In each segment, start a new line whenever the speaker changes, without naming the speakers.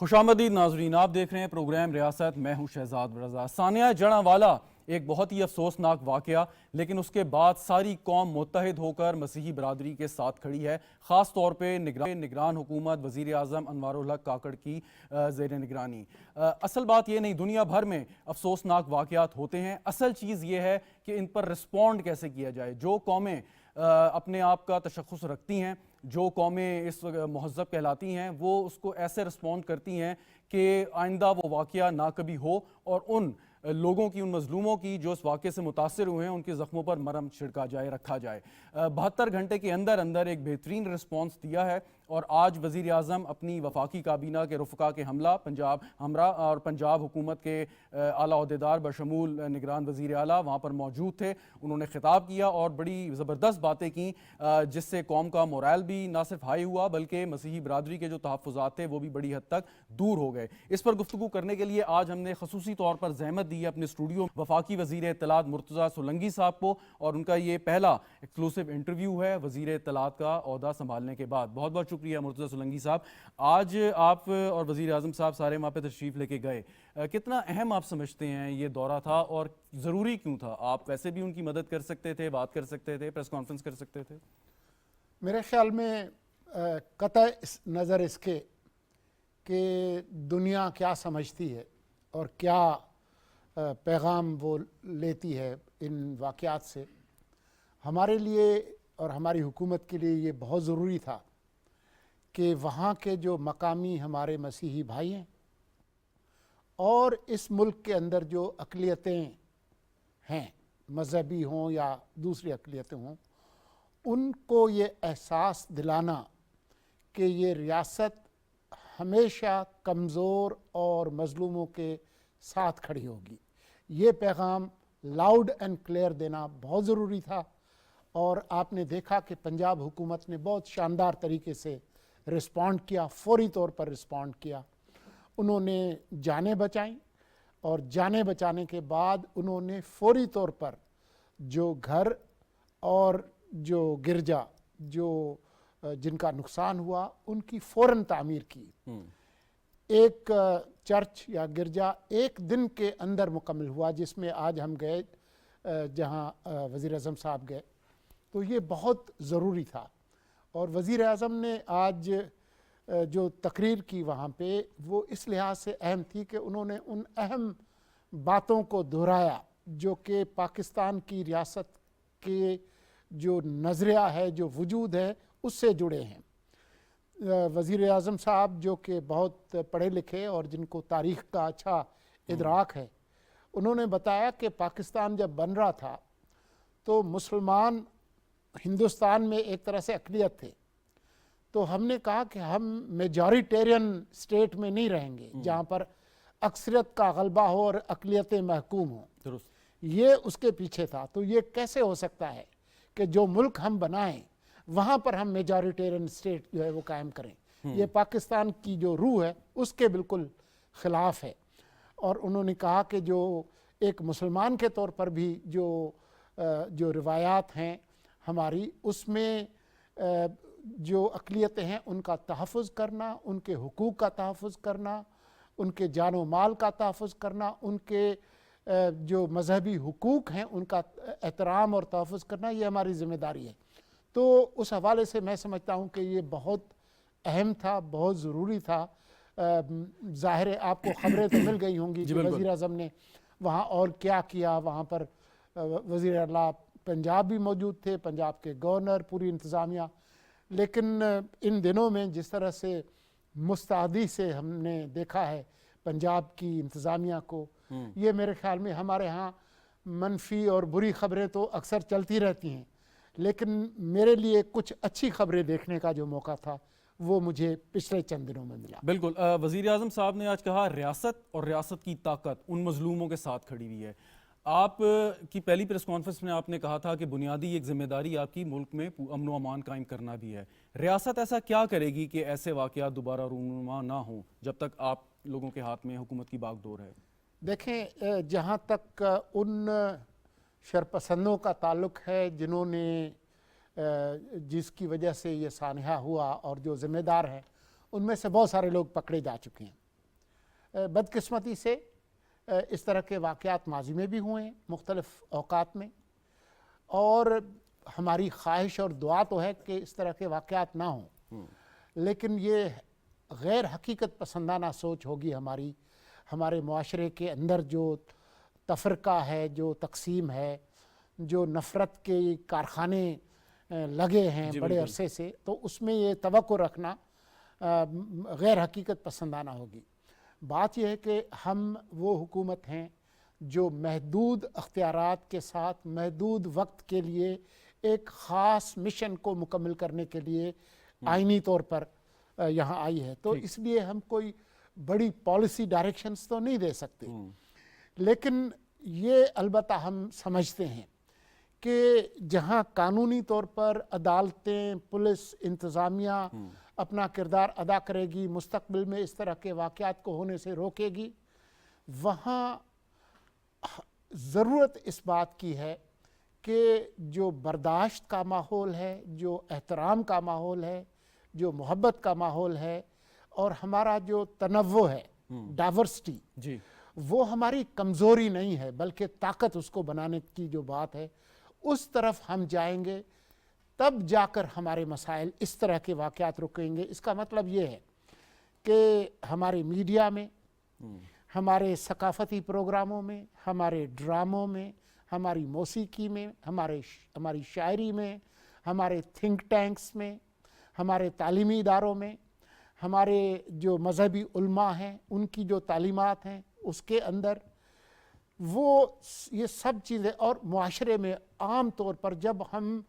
خوشامدید ناظرین، آپ دیکھ رہے ہیں پروگرام ریاست، میں ہوں شہزاد رضا۔ ثانیہ جڑاں ایک بہت ہی افسوسناک واقعہ، لیکن اس کے بعد ساری قوم متحد ہو کر مسیحی برادری کے ساتھ کھڑی ہے، خاص طور پہ نگران حکومت وزیر اعظم انوار الحق کاکڑ کی زیر نگرانی۔ اصل بات یہ نہیں، دنیا بھر میں افسوسناک واقعات ہوتے ہیں، اصل چیز یہ ہے کہ ان پر رسپونڈ کیسے کیا جائے۔ جو قومیں اپنے آپ کا تشخص رکھتی ہیں، جو قومیں اس مہذب کہلاتی ہیں، وہ اس کو ایسے رسپونڈ کرتی ہیں کہ آئندہ وہ واقعہ نہ کبھی ہو، اور ان لوگوں کی، ان مظلوموں کی جو اس واقعے سے متاثر ہوئے ہیں، ان کے زخموں پر مرہم چھڑکا جائے، رکھا جائے۔ 72 گھنٹے کے اندر اندر ایک بہترین رسپانس دیا ہے، اور آج وزیر اعظم اپنی وفاقی کابینہ کے رفقا کے ہمراہ اور پنجاب حکومت کے اعلیٰ عہدیدار بشمول نگران وزیر اعلیٰ وہاں پر موجود تھے۔ انہوں نے خطاب کیا اور بڑی زبردست باتیں کیں، جس سے قوم کا مورائل بھی نہ صرف ہائی ہوا بلکہ مسیحی برادری کے جو تحفظات تھے وہ بھی بڑی حد تک دور ہو گئے۔ اس پر گفتگو کرنے کے لیے آج ہم نے خصوصی طور پر زحمت دی ہے اپنے اسٹوڈیو وفاقی وزیر اطلاعات مرتضیٰ سولنگی صاحب کو، اور ان کا یہ پہلا ایکسکلوسیو انٹرویو ہے وزیر اطلاعات کا عہدہ سنبھالنے کے بعد۔ بہت بہت شکریہ مرتضیٰ سولنگی صاحب۔ آج آپ اور وزیر اعظم صاحب سارے وہاں پہ تشریف لے کے گئے، کتنا اہم آپ سمجھتے ہیں یہ دورہ تھا، اور ضروری کیوں تھا؟ آپ ویسے بھی ان کی مدد کر سکتے تھے، بات کر سکتے تھے، پریس کانفرنس کر سکتے تھے۔
میرے خیال میں قطع نظر اس کے کہ دنیا کیا سمجھتی ہے اور کیا پیغام وہ لیتی ہے ان واقعات سے، ہمارے لیے اور ہماری حکومت کے لیے یہ بہت ضروری تھا کہ وہاں کے جو مقامی ہمارے مسیحی بھائی ہیں اور اس ملک کے اندر جو اقلیتیں ہیں، مذہبی ہوں یا دوسری اقلیتیں ہوں، ان کو یہ احساس دلانا کہ یہ ریاست ہمیشہ کمزور اور مظلوموں کے ساتھ کھڑی ہوگی، یہ پیغام لاؤڈ اینڈ کلیئر دینا بہت ضروری تھا۔ اور آپ نے دیکھا کہ پنجاب حکومت نے بہت شاندار طریقے سے رسپونڈ کیا، فوری طور پر رسپونڈ کیا۔ انہوں نے جانیں بچائیں، اور جانیں بچانے کے بعد انہوں نے فوری طور پر جو گھر اور جو گرجا جن کا نقصان ہوا ان کی فوراً تعمیر کی۔ ایک چرچ یا گرجا ایک دن کے اندر مکمل ہوا، جس میں آج ہم گئے، جہاں وزیر اعظم صاحب گئے، تو یہ بہت ضروری تھا۔ اور وزیر اعظم نے آج جو تقریر کی وہاں پہ، وہ اس لحاظ سے اہم تھی کہ انہوں نے ان اہم باتوں کو دہرایا جو کہ پاکستان کی ریاست کے جو نظریہ ہے، جو وجود ہے، اس سے جڑے ہیں۔ وزیر اعظم صاحب جو کہ بہت پڑھے لکھے اور جن کو تاریخ کا اچھا ادراک ہے، انہوں نے بتایا کہ پاکستان جب بن رہا تھا تو مسلمان ہندوستان میں ایک طرح سے اقلیت تھے، تو ہم نے کہا کہ ہم میجورٹیرین اسٹیٹ میں نہیں رہیں گے جہاں پر اکثریت کا غلبہ ہو اور اقلیتیں محکوم ہوں۔ یہ اس کے پیچھے تھا۔ تو یہ کیسے ہو سکتا ہے کہ جو ملک ہم بنائیں وہاں پر ہم میجورٹیرین اسٹیٹ جو ہے وہ قائم کریں؟ یہ پاکستان کی جو روح ہے اس کے بالکل خلاف ہے۔ اور انہوں نے کہا کہ جو ایک مسلمان کے طور پر بھی جو روایات ہیں ہماری، اس میں جو اقلیتیں ہیں ان کا تحفظ کرنا، ان کے حقوق کا تحفظ کرنا، ان کے جان و مال کا تحفظ کرنا، ان کے جو مذہبی حقوق ہیں ان کا احترام اور تحفظ کرنا، یہ ہماری ذمہ داری ہے۔ تو اس حوالے سے میں سمجھتا ہوں کہ یہ بہت اہم تھا، بہت ضروری تھا۔ ظاہر ہے آپ کو خبریں تو مل گئی ہوں گی کہ وزیر اعظم نے وہاں اور کیا کیا۔ وہاں پر وزیر اعلیٰ پنجاب بھی موجود تھے، پنجاب کے گورنر، پوری انتظامیہ۔ لیکن ان دنوں میں جس طرح سے مستعدی سے ہم نے دیکھا ہے پنجاب کی انتظامیہ کو، یہ میرے خیال میں ہمارے ہاں منفی اور بری خبریں تو اکثر چلتی رہتی ہیں، لیکن میرے لیے کچھ اچھی خبریں دیکھنے کا جو موقع تھا وہ مجھے پچھلے چند دنوں میں ملا۔
بالکل، وزیر اعظم صاحب نے آج کہا ریاست اور ریاست کی طاقت ان مظلوموں کے ساتھ کھڑی ہوئی ہے۔ آپ کی پہلی پریس کانفرنس میں آپ نے کہا تھا کہ بنیادی ایک ذمہ داری آپ کی ملک میں امن و امان قائم کرنا بھی ہے۔ ریاست ایسا کیا کرے گی کہ ایسے واقعات دوبارہ رونما نہ ہوں جب تک آپ لوگوں کے ہاتھ میں حکومت کی باغ دور ہے؟
دیکھیں، جہاں تک ان شرپسندوں کا تعلق ہے جنہوں نے جس کی وجہ سے یہ سانحہ ہوا اور جو ذمہ دار ہیں، ان میں سے بہت سارے لوگ پکڑے جا چکے ہیں۔ بدقسمتی سے اس طرح کے واقعات ماضی میں بھی ہوئے ہیں مختلف اوقات میں، اور ہماری خواہش اور دعا تو ہے کہ اس طرح کے واقعات نہ ہوں، لیکن یہ غیر حقیقت پسندانہ سوچ ہوگی ہمارے معاشرے کے اندر جو تفرقہ ہے، جو تقسیم ہے، جو نفرت کے کارخانے لگے ہیں بڑے عرصے سے، تو اس میں یہ توقع رکھنا غیر حقیقت پسندانہ ہوگی۔ بات یہ ہے کہ ہم وہ حکومت ہیں جو محدود اختیارات کے ساتھ محدود وقت کے لیے ایک خاص مشن کو مکمل کرنے کے لیے آئینی طور پر یہاں آئی ہے، تو اس لیے ہم کوئی بڑی پالیسی ڈائریکشنز تو نہیں دے سکتے، لیکن یہ البتہ ہم سمجھتے ہیں کہ جہاں قانونی طور پر عدالتیں، پولیس، انتظامیہ اپنا کردار ادا کرے گی، مستقبل میں اس طرح کے واقعات کو ہونے سے روکے گی، وہاں ضرورت اس بات کی ہے کہ جو برداشت کا ماحول ہے، جو احترام کا ماحول ہے، جو محبت کا ماحول ہے، اور ہمارا جو تنوع ہے، ڈائیورسٹی، وہ ہماری کمزوری نہیں ہے بلکہ طاقت اس کو بنانے کی جو بات ہے، اس طرف ہم جائیں گے، تب جا کر ہمارے مسائل اس طرح کے واقعات رکیں گے۔ اس کا مطلب یہ ہے کہ ہمارے میڈیا میں، ہمارے ثقافتی پروگراموں میں، ہمارے ڈراموں میں، ہماری موسیقی میں، ہماری شاعری میں، ہمارے تھنک ٹینکس میں، ہمارے تعلیمی اداروں میں، ہمارے جو مذہبی علماء ہیں ان کی جو تعلیمات ہیں اس کے اندر، وہ یہ سب چیزیں، اور معاشرے میں عام طور پر جب ہم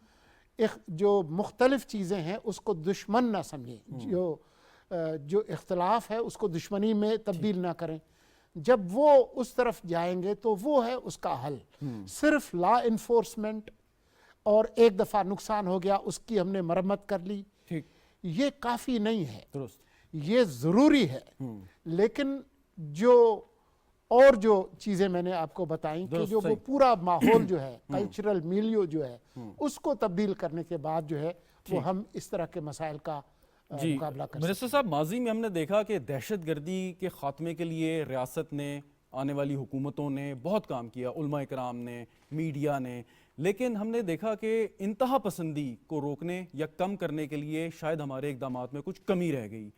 جو مختلف چیزیں ہیں اس کو دشمن نہ سمجھیں، جو اختلاف ہے اس کو دشمنی میں تبدیل نہ کریں، جب وہ اس طرف جائیں گے تو وہ ہے اس کا حل۔ صرف لا انفورسمنٹ اور ایک دفعہ نقصان ہو گیا اس کی ہم نے مرمت کر لی، یہ کافی نہیں ہے، یہ ضروری ہے، لیکن جو چیزیں میں نے آپ کو بتائیں کہ جو وہ پورا ماحول جو ہے، کلچرل میلیو جو ہے، اس کو تبدیل کرنے کے بعد جو ہے وہ ہم اس طرح کے مسائل کا مقابلہ کر سکتے ہیں۔
منسٹر صاحب، ماضی میں ہم نے دیکھا کہ دہشت گردی کے خاتمے کے لیے ریاست نے، آنے والی حکومتوں نے بہت کام کیا، علماء کرام نے، میڈیا نے، لیکن ہم نے دیکھا کہ انتہا پسندی کو روکنے یا کم کرنے کے لیے شاید ہمارے اقدامات میں کچھ کمی رہ گئی۔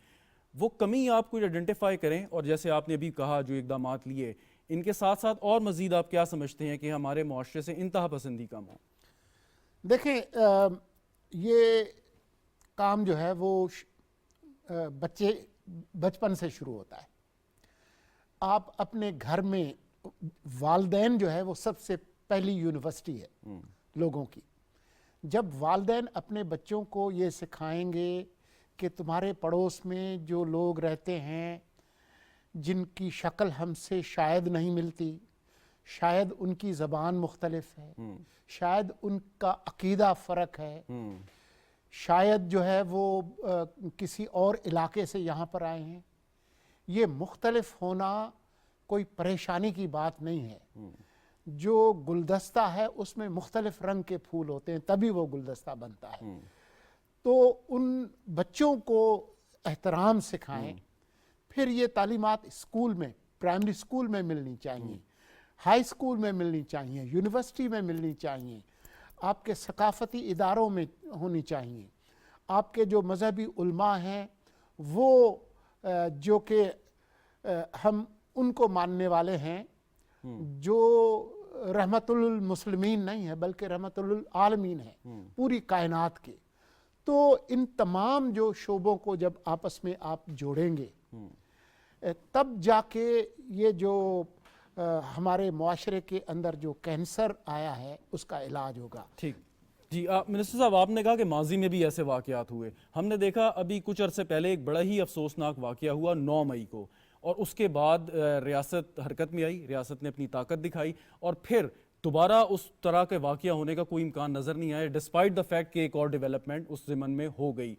وہ کمی آپ کو آئیڈینٹیفائی کریں، اور جیسے آپ نے ابھی کہا جو اقدامات لیے، ان کے ساتھ ساتھ اور مزید آپ کیا سمجھتے ہیں کہ ہمارے معاشرے سے انتہا پسندی کم ہو؟
دیکھیں، یہ کام جو ہے وہ بچپن سے شروع ہوتا ہے۔ آپ اپنے گھر میں، والدین جو ہے وہ سب سے پہلی یونیورسٹی ہے لوگوں کی۔ جب والدین اپنے بچوں کو یہ سکھائیں گے کہ تمہارے پڑوس میں جو لوگ رہتے ہیں جن کی شکل ہم سے شاید نہیں ملتی، شاید ان کی زبان مختلف ہے، شاید ان کا عقیدہ فرق ہے، شاید جو ہے وہ کسی اور علاقے سے یہاں پر آئے ہیں، یہ مختلف ہونا کوئی پریشانی کی بات نہیں ہے۔ جو گلدستہ ہے اس میں مختلف رنگ کے پھول ہوتے ہیں، تبھی وہ گلدستہ بنتا ہے۔ تو ان بچوں کو احترام سکھائیں، پھر یہ تعلیمات اسکول میں، پرائمری اسکول میں ملنی چاہیے، ہائی اسکول میں ملنی چاہیے، یونیورسٹی میں ملنی چاہیے، آپ کے ثقافتی اداروں میں ہونی چاہیے۔ آپ کے جو مذہبی علماء ہیں وہ جو کہ ہم ان کو ماننے والے ہیں، جو رحمت للمسلمین نہیں ہے بلکہ رحمت للعالمین ہے، پوری کائنات کے، تو ان تمام جو شعبوں کو جب آپس میں آپ جوڑیں گے تب جا کے یہ جو ہمارے معاشرے کے اندر جو کینسر آیا ہے اس کا علاج ہوگا۔
ٹھیک جی، منسٹر صاحب، آپ نے کہا کہ ماضی میں بھی ایسے واقعات ہوئے۔ ہم نے دیکھا ابھی کچھ عرصے پہلے ایک بڑا ہی افسوسناک واقعہ ہوا 9 مئی کو، اور اس کے بعد ریاست حرکت میں آئی، ریاست نے اپنی طاقت دکھائی، اور پھر دوبارہ اس طرح کے واقعہ ہونے کا کوئی امکان نظر نہیں آیا، ڈسپائٹ دا فیکٹ کہ ایک اور ڈیولپمنٹ اس ضمن میں ہو گئی۔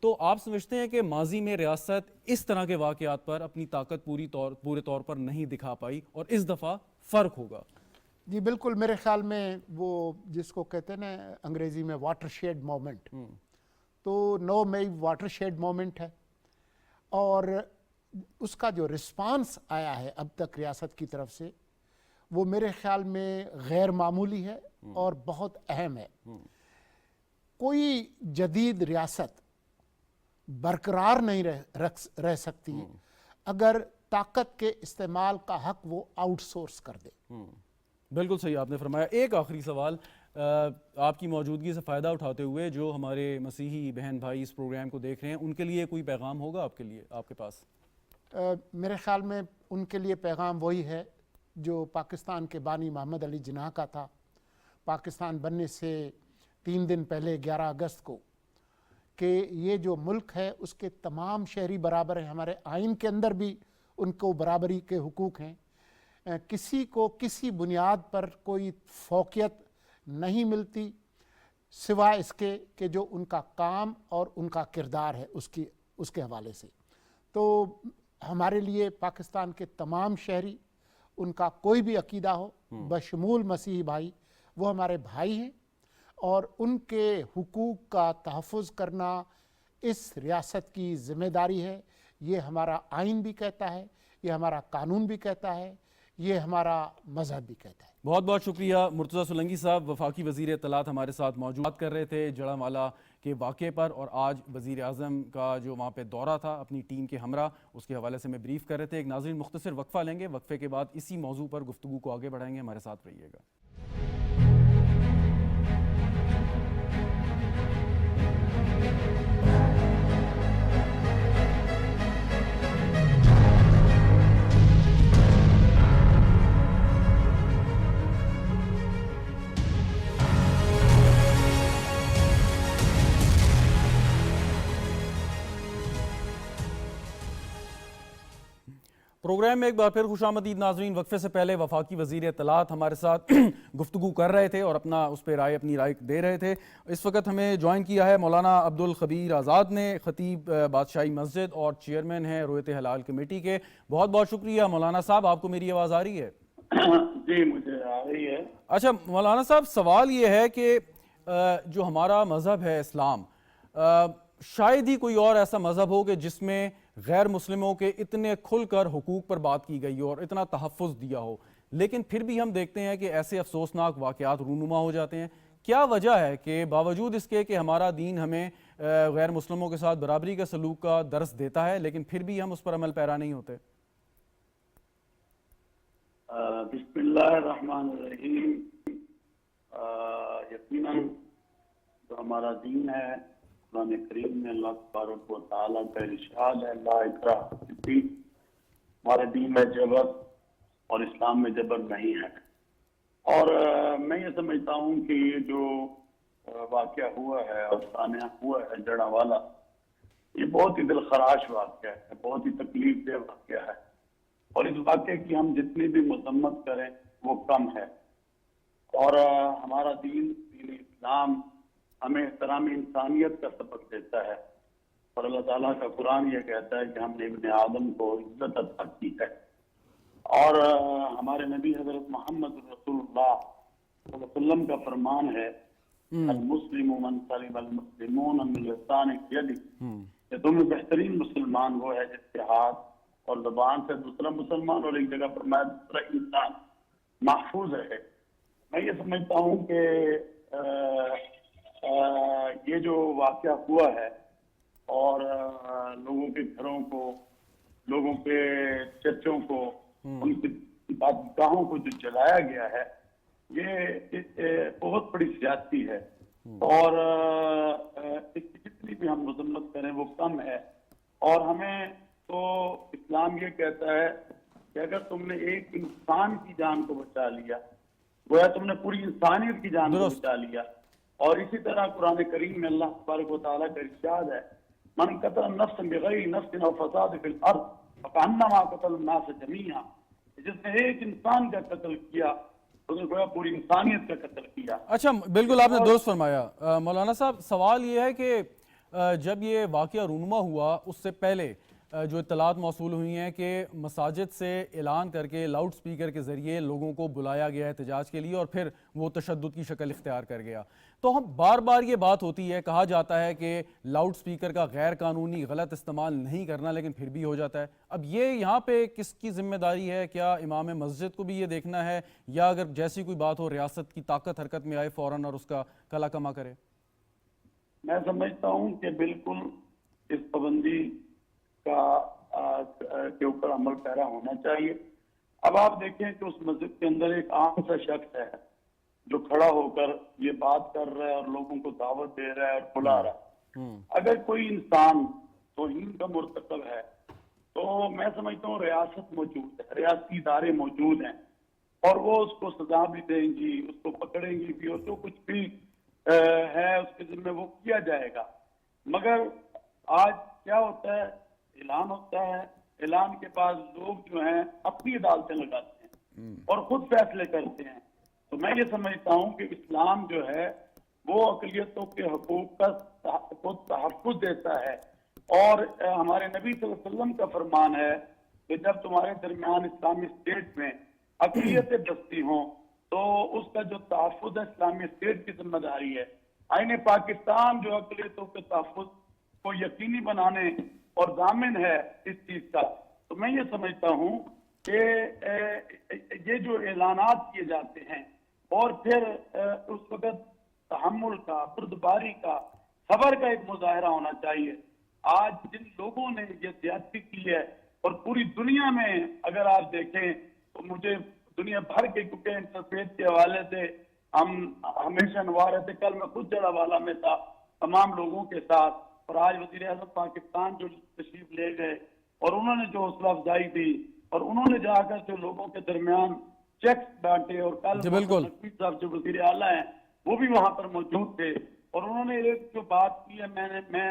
تو آپ سمجھتے ہیں کہ ماضی میں ریاست اس طرح کے واقعات پر اپنی طاقت پورے طور پر نہیں دکھا پائی، اور اس دفعہ فرق ہوگا؟
جی بالکل، میرے خیال میں وہ جس کو کہتے ہیں نا انگریزی میں واٹر شیڈ مومنٹ، تو 9 مئی واٹر شیڈ مومنٹ ہے، اور اس کا جو رسپانس آیا ہے اب تک ریاست کی طرف سے وہ میرے خیال میں غیر معمولی ہے اور بہت اہم ہے. کوئی جدید ریاست برقرار نہیں رہ سکتی اگر طاقت کے استعمال کا حق وہ آؤٹ سورس کر دے.
بالکل صحیح آپ نے فرمایا. ایک آخری سوال آپ کی موجودگی سے فائدہ اٹھاتے ہوئے جو ہمارے مسیحی بہن بھائی اس پروگرام کو دیکھ رہے ہیں ان کے لیے کوئی پیغام ہوگا آپ کے پاس؟
میرے خیال میں ان کے لیے پیغام وہی ہے جو پاکستان کے بانی محمد علی جناح کا تھا پاکستان بننے سے 3 دن پہلے 11 اگست کو، کہ یہ جو ملک ہے اس کے تمام شہری برابر ہیں. ہمارے آئین کے اندر بھی ان کو برابری کے حقوق ہیں. کسی کو کسی بنیاد پر کوئی فوقیت نہیں ملتی سوائے اس کے کہ جو ان کا کام اور ان کا کردار ہے اس کے حوالے سے. تو ہمارے لیے پاکستان کے تمام شہری، ان کا کوئی بھی عقیدہ ہو بشمول مسیحی بھائی، وہ ہمارے بھائی ہیں اور ان کے حقوق کا تحفظ کرنا اس ریاست کی ذمہ داری ہے. یہ ہمارا آئین بھی کہتا ہے، یہ ہمارا قانون بھی کہتا ہے، یہ ہمارا مذہب بھی کہتا ہے.
بہت بہت شکریہ مرتضیٰ سولنگی صاحب، وفاقی وزیر اطلاعات ہمارے ساتھ موجود بات کر رہے تھے جڑانوالہ کے واقعے پر، اور آج وزیر اعظم کا جو وہاں پہ دورہ تھا اپنی ٹیم کے ہمراہ اس کے حوالے سے میں بریف کر رہے تھے. ایک ناظرین مختصر وقفہ لیں گے، وقفے کے بعد اسی موضوع پر گفتگو کو آگے بڑھائیں گے. ہمارے ساتھ رہیے گا. پروگرام میں ایک بار پھر خوش آمدید ناظرین. وقفے سے پہلے وفاقی وزیر اطلاعات ہمارے ساتھ گفتگو کر رہے تھے اور اس پہ اپنی رائے دے رہے تھے. اس وقت ہمیں جوائن کیا ہے مولانا عبدالخبیر آزاد نے، خطیب بادشاہی مسجد اور چیئرمین ہیں رویت ہلال کمیٹی کے. بہت بہت شکریہ مولانا صاحب. آپ کو میری آواز آ رہی ہے؟
جی مجھے آ رہی ہے.
اچھا مولانا صاحب، سوال یہ ہے کہ جو ہمارا مذہب ہے اسلام، شاید ہی کوئی اور ایسا مذہب ہو کہ جس میں غیر مسلموں کے اتنے کھل کر حقوق پر بات کی گئی ہو اور اتنا تحفظ دیا ہو، لیکن پھر بھی ہم دیکھتے ہیں کہ ایسے افسوسناک واقعات رونما ہو جاتے ہیں. کیا وجہ ہے کہ باوجود اس کے کہ ہمارا دین ہمیں غیر مسلموں کے ساتھ برابری کا سلوک کا درس دیتا ہے لیکن پھر بھی ہم اس پر عمل پیرا نہیں ہوتے؟
بسم اللہ الرحمن الرحیم. یقیناً جو ہمارا دین ہے، قرآن کریم میں اللہ تبارک و تعالیٰ کا ارشاد ہے لا اکراہ فی الدین. ہمارے دین میں جبر اور اسلام میں جبر نہیں ہے. اور میں یہ سمجھتا ہوں کہ یہ جو واقعہ ہوا ہے اور سانحہ ہوا ہے جڑانوالہ، یہ بہت ہی دلخراش واقعہ ہے، بہت ہی تکلیف دہ واقعہ ہے. اور اس واقعے کی ہم جتنی بھی مذمت کریں وہ کم ہے. اور ہمارا دین اسلام ہمیں احترام انسانیت کا سبق دیتا ہے، اور اللہ تعالیٰ کا قرآن یہ کہتا ہے کہ ہم نے ابن آدم کو عزت عطا کی ہے. اور ہمارے نبی حضرت محمد رسول اللہ صلی اللہ علیہ وسلم کا فرمان ہے المسلم من سلم المسلمون من لسانه یده، کہ تم میں بہترین مسلمان وہ ہے جس کے ہاتھ اور زبان سے دوسرا مسلمان اور ایک جگہ فرمایا دوسرا انسان محفوظ ہے. میں یہ سمجھتا ہوں کہ یہ جو واقعہ ہوا ہے اور لوگوں کے گھروں کو، لوگوں کے چرچوں کو، ان کی عبادتگاہوں کو جو جلایا گیا ہے، یہ بہت بڑی زیادتی ہے. اور جتنی بھی ہم مذمت کریں وہ کم ہے. اور ہمیں تو اسلام یہ کہتا ہے کہ اگر تم نے ایک انسان کی جان کو بچا لیا، گویا تم نے پوری انسانیت کی جان کو بچا لیا. اور اسی طرح قرآن کریم میں اللہ تبارک و تعالیٰ کا ارشاد ہے من قتل نفس بغیر نفس او فساد فی الارض فکانما قتل الناس جمیعا، جس نے ایک انسان کا قتل کیا اس نے گویا پوری انسانیت کا قتل کیا.
اچھا بالکل آپ نے درست فرمایا. مولانا صاحب سوال یہ ہے کہ جب یہ واقعہ رونما ہوا اس سے پہلے جو اطلاعات موصول ہوئی ہیں کہ مساجد سے اعلان کر کے لاؤڈ سپیکر کے ذریعے لوگوں کو بلایا گیا احتجاج کے لیے اور پھر وہ تشدد کی شکل اختیار کر گیا. تو ہم بار بار یہ بات ہوتی ہے, کہا جاتا ہے کہ لاؤڈ سپیکر کا غیر قانونی غلط استعمال نہیں کرنا, لیکن پھر بھی ہو جاتا ہے. اب یہ یہاں پہ کس کی ذمہ داری ہے؟ کیا امام مسجد کو بھی یہ دیکھنا ہے, یا اگر جیسی کوئی بات ہو ریاست کی طاقت حرکت میں آئے فوراً اور اس کا کلا کما کرے؟
میں سمجھتا ہوں کہ بالکل اس پابندی کے اوپر عمل پیرا ہونا چاہیے. اب آپ دیکھیں کہ اس مسجد کے اندر ایک عام سا شخص ہے جو کھڑا ہو کر یہ بات کر رہا ہے اور لوگوں کو دعوت دے رہا ہے اور بلا رہا ہے. اگر کوئی انسان توہین کا مرتکب ہے تو میں سمجھتا ہوں ریاست موجود ہے, ریاستی ادارے موجود ہیں اور وہ اس کو سزا بھی دیں گی, اس کو پکڑیں گی بھی, اور جو کچھ بھی ہے اس کے ذمہ وہ کیا جائے گا. مگر آج کیا ہوتا ہے, اعلان ہوتا ہے, اعلان کے بعد لوگ جو ہیں اپنی عدالتیں لگاتے ہیں اور خود فیصلے کرتے ہیں. تو میں یہ سمجھتا ہوں کہ اسلام جو ہے وہ اقلیتوں کے حقوق کا تحفظ دیتا ہے, اور ہمارے نبی صلی اللہ علیہ وسلم کا فرمان ہے کہ جب تمہارے درمیان اسلامی اسٹیٹ میں اقلیتیں بستی ہوں تو اس کا جو تحفظ ہے اسلامی اسٹیٹ کی ذمہ داری ہے. آئین پاکستان جو اقلیتوں کے تحفظ کو یقینی بنانے اور ضامن ہے اس چیز کا. تو میں یہ سمجھتا ہوں کہ یہ جو اعلانات کیے جاتے ہیں اور پھر اس وقت تحمل کا, بردباری کا, صبر کا ایک مظاہرہ ہونا چاہیے. آج جن لوگوں نے یہ زیادتی کی ہے, اور پوری دنیا میں اگر آپ دیکھیں تو مجھے دنیا بھر کے, کیونکہ انٹرفیس کے حوالے سے ہم ہمیشہ نوا رہے تھے, کل میں خود جڑا والا میں تھا تمام لوگوں کے ساتھ, اور آج وزیر اعظم پاکستان جو تشریف لے گئے اور انہوں نے جو حوصلہ افزائی دی اور انہوں نے جا کر جو لوگوں کے درمیان چیکس بانٹے, اور کل نقوی صاحب جو وزیر اعلیٰ ہیں وہ بھی وہاں پر موجود تھے, اور انہوں نے ایک جو بات کی ہے میں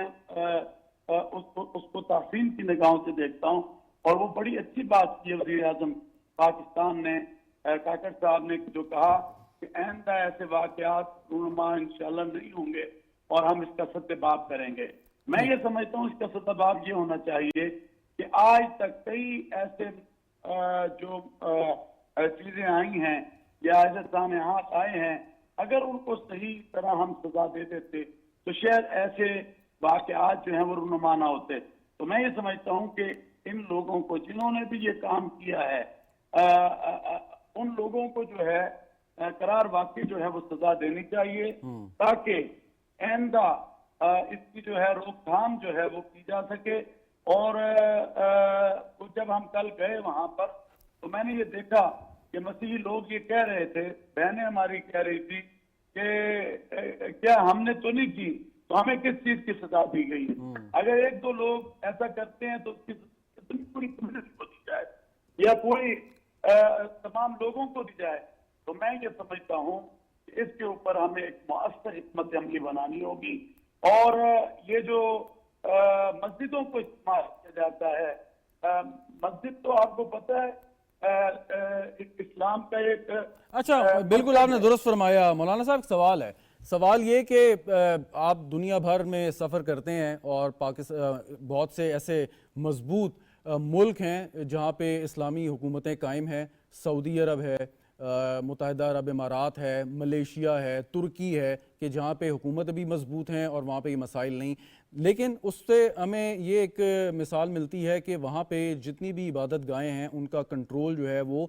اس کو تحسین کی نگاہوں سے دیکھتا ہوں, اور وہ بڑی اچھی بات کی ہے وزیر اعظم پاکستان نے, کاکڑ صاحب نے, جو کہا کہ آئندہ ایسے واقعات رونما انشاءاللہ نہیں ہوں گے اور ہم اس کا ستباب کریں گے. میں یہ سمجھتا ہوں اس کا ستباب یہ ہونا چاہیے کہ آج تک کئی ایسے جو چیزیں آئی ہیں یا ایسے سانحات آئے ہیں, اگر ان کو صحیح طرح ہم سزا دے دیتے تو شاید ایسے واقعات جو ہیں وہ رونما نہ ہوتے. تو میں یہ سمجھتا ہوں کہ ان لوگوں کو جنہوں نے بھی یہ کام کیا ہے ان لوگوں کو جو ہے قرار واقعی جو ہے وہ سزا دینی چاہیے, تاکہ آئندہ اس کی جو ہے روک تھام جو ہے وہ کی جا سکے. اور جب ہم کل گئے وہاں پر تو میں نے یہ دیکھا کہ مسیحی لوگ یہ کہہ رہے تھے, بہنیں ہماری کہہ رہی تھی کہ کیا ہم نے تو نہیں کی تو ہمیں کس چیز کی سزا دی گئی ہے. اگر ایک دو لوگ ایسا کرتے ہیں تو اس کی پوری کمیونٹی کو دی جائے یا کوئی تمام لوگوں کو دی جائے. تو میں یہ سمجھتا ہوں کہ اس کے اوپر ہمیں ایک مؤثر حکمت عملی بنانی ہوگی, اور یہ جو مسجدوں کو استعمال کیا جاتا ہے, مسجد تو آپ کو پتہ ہے اسلام کا ایک
اچھا بالکل آپ نے درست فرمایا. مولانا صاحب ایک سوال ہے, سوال یہ کہ آپ دنیا بھر میں سفر کرتے ہیں اور بہت سے ایسے مضبوط ملک ہیں جہاں پہ اسلامی حکومتیں قائم ہیں, سعودی عرب ہے, متحدہ عرب امارات ہے, ملیشیا ہے, ترکی ہے, کہ جہاں پہ حکومت بھی مضبوط ہیں اور وہاں پہ یہ مسائل نہیں. لیکن اس سے ہمیں یہ ایک مثال ملتی ہے کہ وہاں پہ جتنی بھی عبادت گاہیں ہیں ان کا کنٹرول جو ہے وہ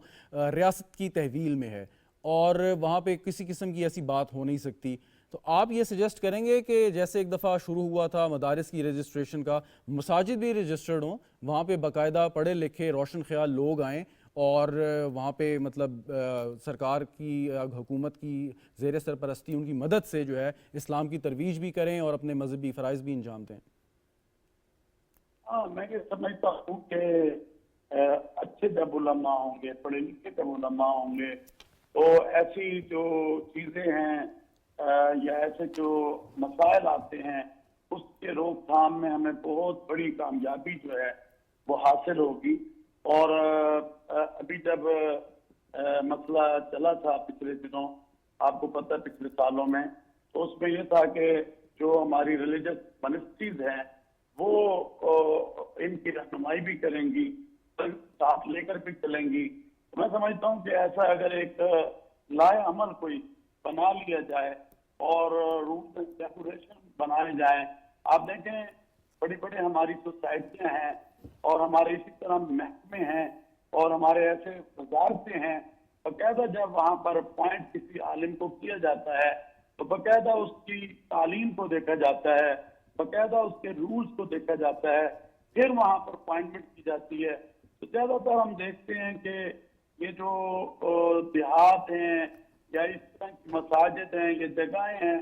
ریاست کی تحویل میں ہے, اور وہاں پہ کسی قسم کی ایسی بات ہو نہیں سکتی. تو آپ یہ سجیسٹ کریں گے کہ جیسے ایک دفعہ شروع ہوا تھا مدارس کی رجسٹریشن کا, مساجد بھی رجسٹرڈ ہوں, وہاں پہ باقاعدہ پڑھے لکھے روشن خیال لوگ آئیں اور وہاں پہ مطلب سرکار کی حکومت کی زیر سرپرستی ان کی مدد سے جو ہے اسلام کی ترویج بھی کریں اور اپنے مذہبی فرائض بھی انجام دیں.
میں یہ سمجھتا ہوں کہ اچھے جب علماء ہوں گے, پڑھے لکھے جب علماء ہوں گے, تو ایسی جو چیزیں ہیں یا ایسے جو مسائل آتے ہیں اس کے روک تھام میں ہمیں بہت بڑی کامیابی جو ہے وہ حاصل ہوگی. اور ابھی جب مسئلہ چلا تھا پچھلے دنوں, آپ کو پتہ پچھلے سالوں میں, تو اس میں یہ تھا کہ جو ہماری ریلیجس منسٹریز ہیں وہ ان کی رہنمائی بھی کریں گی، ساتھ لے کر بھی چلیں گی. تو میں سمجھتا ہوں کہ ایسا اگر ایک لائے عمل کوئی بنا لیا جائے اور رولز اینڈ ریگولیشن بنائے جائیں. آپ دیکھیں بڑی بڑی ہماری سوسائٹیاں ہیں اور ہمارے اسی طرح محکمے ہیں اور ہمارے ایسے وزارتیں ہیں، باقاعدہ جب وہاں پر پوائنٹ کسی عالم کو کیا جاتا ہے تو باقاعدہ اس کی تعلیم کو دیکھا جاتا ہے، باقاعدہ اس کے رولز کو دیکھا جاتا ہے، پھر وہاں پر اپوائنٹمنٹ کی جاتی ہے. تو زیادہ تر ہم دیکھتے ہیں کہ یہ جو دیہات ہیں یا اس طرح کی مساجد ہیں، یہ جگہیں ہیں،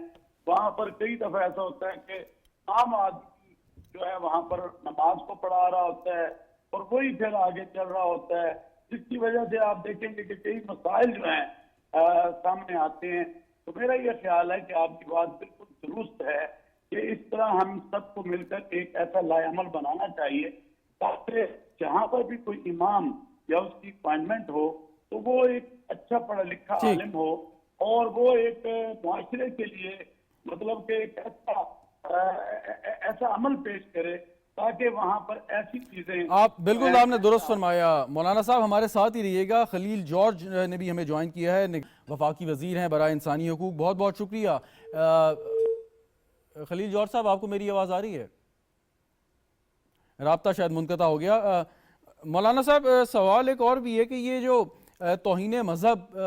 وہاں پر کئی دفعہ ایسا ہوتا ہے کہ عام آدمی جو ہے وہاں پر نماز کو پڑھا رہا ہوتا ہے اور وہی پھر آگے چل رہا ہوتا ہے، جس کی وجہ سے آپ دیکھیں گے کہ کئی مسائل جو ہیں سامنے آتے ہیں. تو میرا یہ خیال ہے کہ آپ کی بات بالکل درست ہے کہ اس طرح ہم سب کو مل کر ایک ایسا لائے عمل بنانا چاہیے تاکہ جہاں پر بھی کوئی امام یا اس کی اپوائنٹمنٹ ہو تو وہ ایک اچھا پڑھا لکھا عالم ہو اور وہ ایک معاشرے کے لیے مطلب کہ ایک ایسا عمل پیش کرے تاکہ وہاں پر ایسی چیزیں.
آپ بالکل آپ نے درست فرمایا. مولانا صاحب ہمارے ساتھ ہی رہیے گا. خلیل جارج نے بھی ہمیں جوائن کیا ہے، وفاقی وزیر ہیں برائے انسانی حقوق. بہت بہت شکریہ. خلیل جارج صاحب آپ کو میری آواز آ رہی ہے؟ رابطہ شاید منقطع ہو گیا. مولانا صاحب سوال ایک اور بھی ہے کہ یہ جو توہین مذہب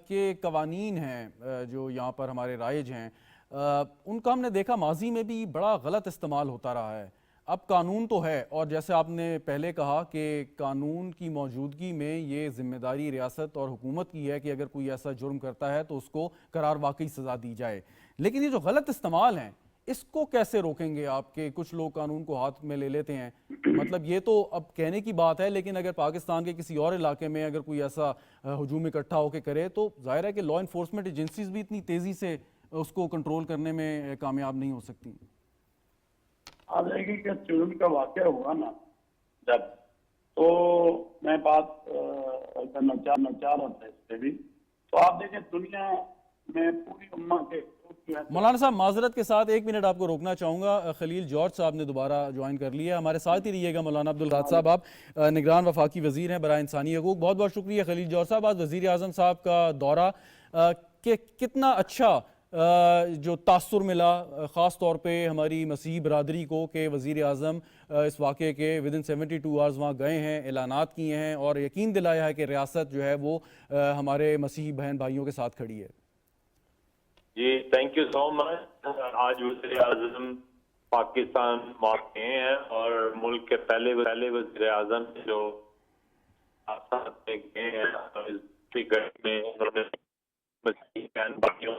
کے قوانین ہیں جو یہاں پر ہمارے رائج ہیں، ان کا ہم نے دیکھا ماضی میں بھی بڑا غلط استعمال ہوتا رہا ہے. اب قانون تو ہے اور جیسے آپ نے پہلے کہا کہ قانون کی موجودگی میں یہ ذمہ داری ریاست اور حکومت کی ہے کہ اگر کوئی ایسا جرم کرتا ہے تو اس کو قرار واقعی سزا دی جائے. لیکن یہ جو غلط استعمال ہیں اس کو کیسے روکیں گے آپ؟ کے کچھ لوگ قانون کو ہاتھ میں لے لیتے ہیں. مطلب یہ تو اب کہنے کی بات ہے، لیکن اگر پاکستان کے کسی اور علاقے میں اگر کوئی ایسا ہجوم اکٹھا ہو کے کرے تو ظاہر ہے کہ لا انفورسمنٹ ایجنسیز بھی اتنی تیزی سے اس کو کنٹرول کرنے میں کامیاب نہیں ہو سکتی.
آپ دیکھیں کہ چنن کا واقعہ ہوا نا جب، تو میں بات کرنا چاہ رہا تھا اس پہ بھی. تو آپ دیکھیں دنیا میں پوری امت کے
مولانا صاحب معذرت کے ساتھ 1 منٹ آپ کو روکنا چاہوں گا. خلیل جارج صاحب نے دوبارہ جوائن کر لیا. ہمارے ساتھ ہی رہیے گا. مولانا عبدالغاد صاحب آپ نگران وفاقی وزیر ہیں برائے انسانی حقوق. بہت بہت شکریہ خلیل جارج صاحب. آج وزیر اعظم صاحب کا دورہ کہ کتنا اچھا جو تاثر ملا خاص طور پہ ہماری مسیحی برادری کو کہ وزیر اعظم اس واقعے کے ودن 72 آورز وہاں گئے ہیں، اعلانات کیے ہیں اور یقین دلایا ہے کہ ریاست جو ہے وہ ہمارے مسیحی بہن بھائیوں کے ساتھ کھڑی ہے.
جی تھینک یو سو مچ. آج وزیر اعظم پاکستان موقع ہیں اور ملک کے پہلے وزیر اعظم جو گئے ہیں میں انہوں نے مسیحی بہن بھائیوں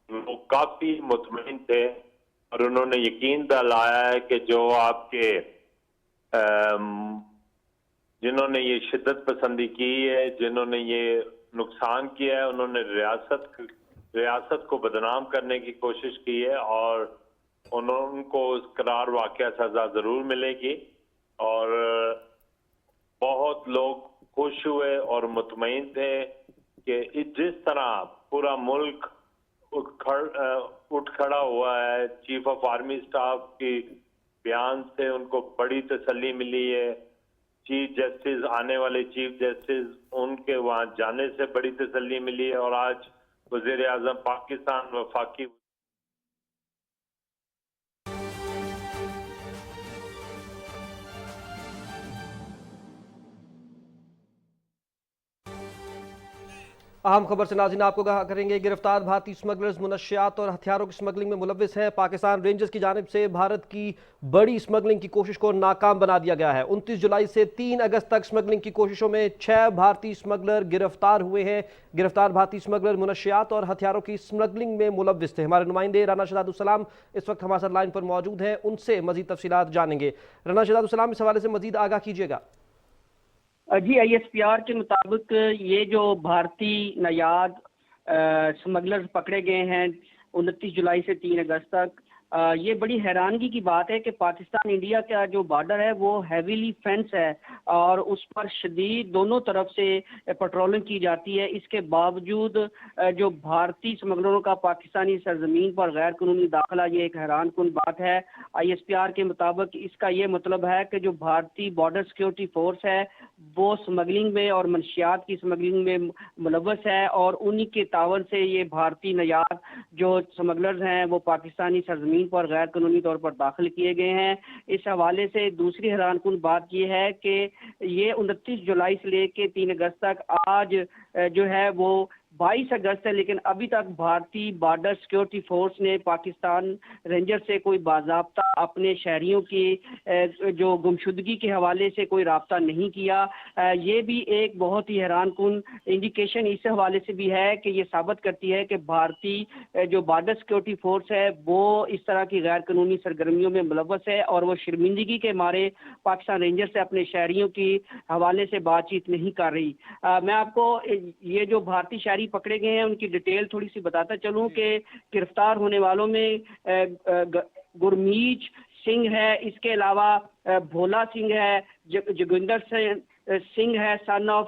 وہ کافی مطمئن تھے اور انہوں نے یقین دلایا ہے کہ جو آپ کے جنہوں نے یہ شدت پسندی کی ہے، جنہوں نے یہ نقصان کیا ہے، انہوں نے ریاست کو بدنام کرنے کی کوشش کی ہے اور ان کو اس قرار واقعہ سزا ضرور ملے گی. اور بہت لوگ خوش ہوئے اور مطمئن تھے کہ جس طرح پورا ملک اٹھ کھڑا ہوا ہے. چیف آف آرمی اسٹاف کی بیان سے ان کو بڑی تسلی ملی ہے. چیف جسٹس آنے والے چیف جسٹس ان کے وہاں جانے سے بڑی تسلی ملی ہے اور آج وزیر اعظم پاکستان وفاقی
اہم خبر سے ناظرین آپ کو آگاہ کریں گے. گرفتار بھارتی اسمگلرز منشیات اور ہتھیاروں کی اسمگلنگ میں ملوث ہیں. پاکستان رینجرز کی جانب سے بھارت کی بڑی اسمگلنگ کی کوشش کو ناکام بنا دیا گیا ہے. 29 جولائی سے 3 اگست تک اسمگلنگ کی کوششوں میں 6 بھارتی اسمگلر گرفتار ہوئے ہیں. گرفتار بھارتی اسمگلر منشیات اور ہتھیاروں کی اسمگلنگ میں ملوث تھے. ہمارے نمائندے رانا شہزاد السلام اس وقت ہمارے ساتھ لائن پر موجود ہیں، ان سے مزید تفصیلات جانیں گے. رانا شہزاد السلام اس حوالے سے مزید آگاہ کیجیے گا.
جی ISPR کے مطابق یہ جو بھارتی نایاب اسمگلرز پکڑے گئے ہیں 29 جولائی سے 3 اگست تک، یہ بڑی حیرانگی کی بات ہے کہ پاکستان انڈیا کا جو بارڈر ہے وہ ہیویلی فینس ہے اور اس پر شدید دونوں طرف سے پیٹرولنگ کی جاتی ہے. اس کے باوجود جو بھارتی اسمگلروں کا پاکستانی سرزمین پر غیر قانونی داخلہ یہ ایک حیران کن بات ہے. ISPR کے مطابق اس کا یہ مطلب ہے کہ جو بھارتی بارڈر سیکورٹی فورس ہے وہ اسمگلنگ میں اور منشیات کی اسمگلنگ میں ملوث ہے اور انہی کے تعاون سے یہ بھارتی نیار جو اسمگلرز ہیں وہ پاکستانی سرزمین پر غیر قانونی طور پر داخل کیے گئے ہیں. اس حوالے سے دوسری حیران کن بات یہ ہے کہ یہ 29 جولائی سے لے کے 3 اگست تک آج جو ہے وہ 22 اگست ہے لیکن ابھی تک بھارتی بارڈر سیکورٹی فورس نے پاکستان رینجر سے کوئی باضابطہ اپنے شہریوں کی جو گمشدگی کے حوالے سے کوئی رابطہ نہیں کیا. یہ بھی ایک بہت ہی حیران کن انڈیکیشن اس حوالے سے بھی ہے کہ یہ ثابت کرتی ہے کہ بھارتی جو بارڈر سیکورٹی فورس ہے وہ اس طرح کی غیر قانونی سرگرمیوں میں ملوث ہے اور وہ شرمندگی کے مارے پاکستان رینجر سے اپنے شہریوں کی حوالے سے بات چیت نہیں کر رہی. میں آپ کو یہ جو بھارتی شہری پکڑے گئے ہیں ان کی ڈیٹیل تھوڑی سی بتاتا چلوں کہ گرفتار ہونے والوں میں گرمیج سنگھ ہے, اس کے علاوہ بھولا سنگھ ہے, جوگندر سنگھ ہے سن آف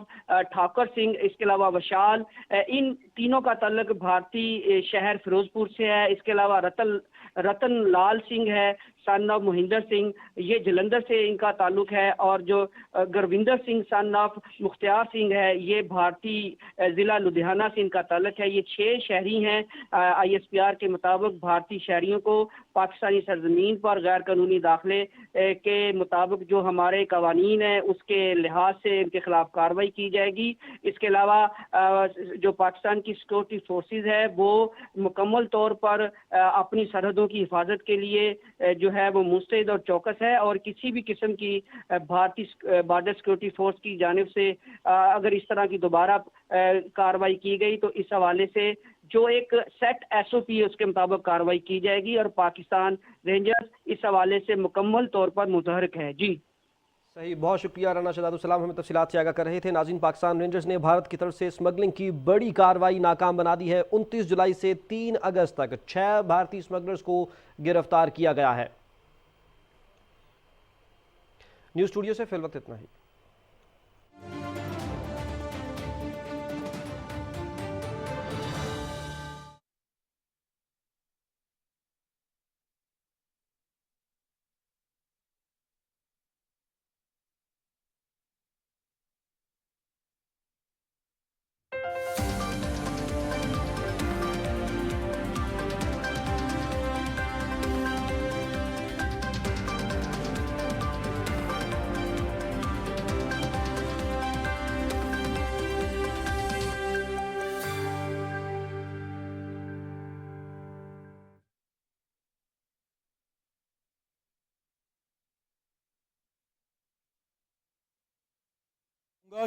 ٹھاکر سنگھ, اس کے علاوہ وشال. ان تینوں کا تعلق بھارتی شہر فیروز پور سے ہے. اس کے علاوہ رتن لال سنگھ ہے سن آف مہندر سنگھ, یہ جلندر سے ان کا تعلق ہے. اور جو گروندر سنگھ سن آف مختار سنگھ ہے یہ بھارتی ضلع لدھیانہ سے ان کا تعلق ہے. یہ 6 شہری ہیں. ISPR کے مطابق بھارتی شہریوں کو پاکستانی سرزمین پر غیر قانونی داخلے کے مطابق جو ہمارے قوانین ہیں اس کے لحاظ سے ان کے خلاف کارروائی کی جائے گی. اس کے علاوہ جو پاکستان کی سیکورٹی فورسز ہے وہ مکمل طور پر اپنی سرحدوں کی حفاظت کے لیے جو ہے وہ مستعد اور چوکس ہے اور کسی بھی قسم کی بھارتی بارڈر سیکورٹی فورس کی جانب سے اگر اس طرح کی دوبارہ کارروائی کی گئی تو اس حوالے سے جو ایک سیٹ SOP ہے اس کے مطابق کارروائی کی جائے گی اور پاکستان رینجرز اس حوالے سے مکمل طور پر متحرک ہے. جی
صحیح, بہت شکریہ رانا شہزاد السلام, ہمیں تفصیلات سے آگاہ کر رہے تھے. ناظرین, پاکستان رینجرز نے بھارت کی طرف سے اسمگلنگ کی بڑی کارروائی ناکام بنا دی ہے. 29 جولائی سے 3 اگست تک 6 بھارتی اسمگلرز کو گرفتار کیا گیا ہے. نیوز اسٹوڈیو سے فی الوقت اتنا ہی.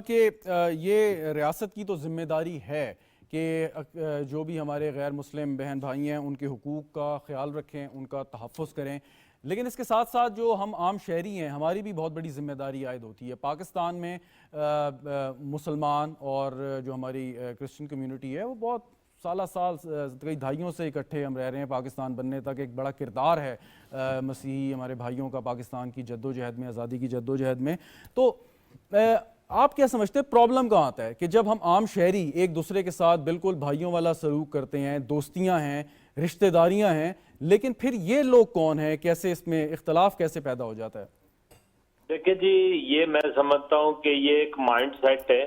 کہ یہ ریاست کی تو ذمہ داری ہے کہ جو بھی ہمارے غیر مسلم بہن بھائی ہیں ان کے حقوق کا خیال رکھیں, ان کا تحفظ کریں, لیکن اس کے ساتھ ساتھ جو ہم عام شہری ہیں ہماری بھی بہت بڑی ذمہ داری عائد ہوتی ہے. پاکستان میں مسلمان اور جو ہماری کرسچن کمیونٹی ہے وہ بہت سالہ سال کئی دہائیوں سے اکٹھے ہم رہ رہے ہیں. پاکستان بننے تک ایک بڑا کردار ہے مسیحی ہمارے بھائیوں کا پاکستان کی جد و جہد میں, آزادی کی جد و جہد میں. تو آپ کیا سمجھتے ہیں پرابلم کہاں آتا ہے کہ جب ہم عام شہری ایک دوسرے کے ساتھ بالکل بھائیوں والا سلوک کرتے ہیں, دوستیاں ہیں, رشتہ داریاں ہیں, لیکن پھر یہ لوگ کون ہیں, کیسے اس میں اختلاف کیسے پیدا ہو جاتا ہے؟
دیکھیں جی, یہ میں سمجھتا ہوں کہ یہ ایک مائنڈ سیٹ ہے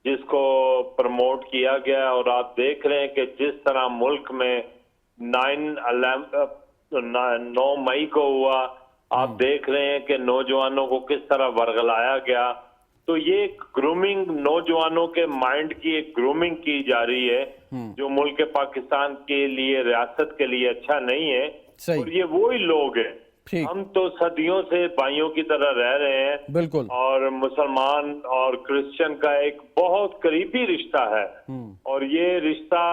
جس کو پروموٹ کیا گیا, اور آپ دیکھ رہے ہیں کہ جس طرح ملک میں 9 مئی کو ہوا, آپ دیکھ رہے ہیں کہ نوجوانوں کو کس طرح ورغلایا گیا. تو یہ گرومنگ, نوجوانوں کے مائنڈ کی ایک گرومنگ کی جا رہی ہے جو ملک پاکستان کے لیے, ریاست کے لیے اچھا نہیں ہے. اور یہ وہی لوگ ہیں, ہم تو صدیوں سے بھائیوں کی طرح رہ رہے ہیں
بالکل,
اور مسلمان اور کرسچن کا ایک بہت قریبی رشتہ ہے, اور یہ رشتہ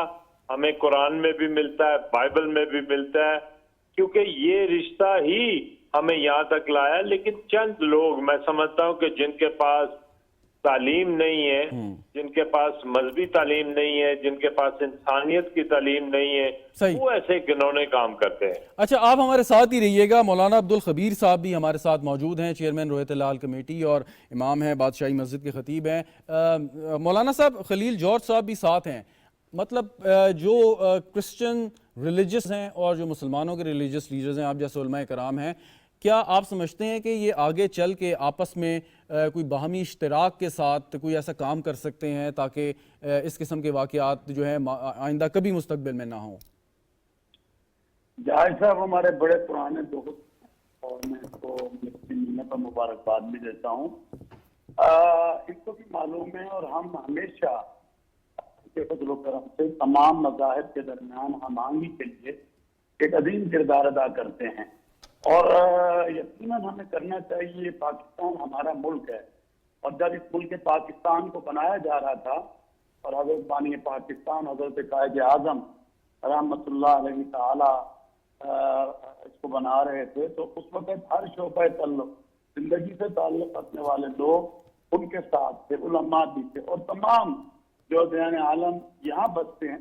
ہمیں قرآن میں بھی ملتا ہے, بائبل میں بھی ملتا ہے, کیونکہ یہ رشتہ ہی ہمیں یہاں تک لایا. لیکن چند لوگ میں سمجھتا ہوں کہ جن کے پاس تعلیم نہیں ہے, جن کے پاس مذہبی تعلیم نہیں ہے, جن کے پاس انسانیت کی تعلیم نہیں ہے,
صحیح.
وہ ایسے گنونے کام کرتے ہیں.
اچھا آپ ہمارے ساتھ ہی رہیے گا. مولانا عبدالخبیر صاحب بھی ہمارے ساتھ موجود ہیں, چیئرمین رویت ہلال کمیٹی اور امام ہیں, بادشاہی مسجد کے خطیب ہیں. مولانا صاحب, خلیل جارج صاحب بھی ساتھ ہیں. مطلب جو کرسچن ریلیجس ہیں اور جو مسلمانوں کے ریلیجس لیڈرز ہیں, آپ جیسے علماء کرام ہیں, کیا آپ سمجھتے ہیں کہ یہ آگے چل کے آپس میں کوئی باہمی اشتراک کے ساتھ کوئی ایسا کام کر سکتے ہیں تاکہ اس قسم کے واقعات جو ہیں آئندہ کبھی مستقبل میں نہ ہوں؟
جاہد صاحب ہمارے بڑے پرانے دوست اور میں اس کو پر مبارکباد بھی دیتا ہوں. اس کو بھی معلوم ہے اور ہم ہمیشہ فضل و کرم سے تمام مذاہب کے درمیان ہم آہنگی کے لیے ایک عظیم کردار ادا کرتے ہیں, اور یقیناً ہمیں کرنا چاہیے. پاکستان ہمارا ملک ہے, اور جب اس ملک پاکستان کو بنایا جا رہا تھا اور حضرت بانی پاکستان حضرت قائد اعظم رحمۃ اللہ علیہ تعالی اس کو بنا رہے تھے, تو اس وقت ہر شعبہ تعلق زندگی سے تعلق رکھنے والے لوگ ان کے ساتھ تھے, علماء بھی تھے, اور تمام جو دین عالم یہاں بستے ہیں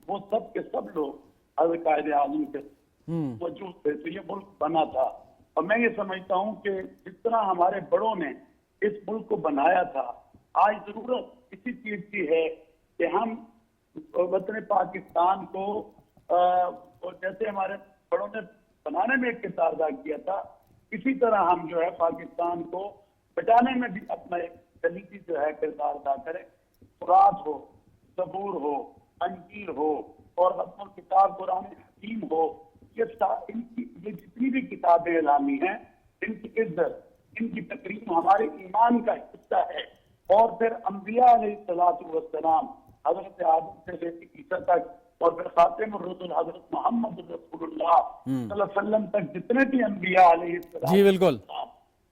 وہ سب کے سب لوگ حضرت قائد اعظم کے موجود تھے. تو یہ ملک بنا تھا, اور میں یہ سمجھتا ہوں کہ جس طرح ہمارے بڑوں نے اس ملک کو بنایا تھا, آج ضرورت اسی چیز کی ہے کہ ہم وطن پاکستان کو جیسے ہمارے بڑوں نے بنانے میں ایک کردار ادا کیا تھا, اسی طرح ہم جو ہے پاکستان کو بچانے میں بھی اپنا ایک کلیدی جو ہے کردار ادا کریں. قرآن ہو, زبور ہو, انجیل ہو, اور ختم کتاب قرآن حکیم ہو, یہ جتنی بھی کتابیں اعلامی ہیں, ان کی عزت, ان کی تقریم ہمارے ایمان کا حصہ ہے. اور پھر انبیاء علیہ السلام حضرت آدم سے لے کے عیسیٰ تک, اور پھر خاتم الرسل حضرت محمد رسول اللہ صلی اللہ علیہ وسلم تک جتنے بھی انبیاء علیہ السلام
جی بالکل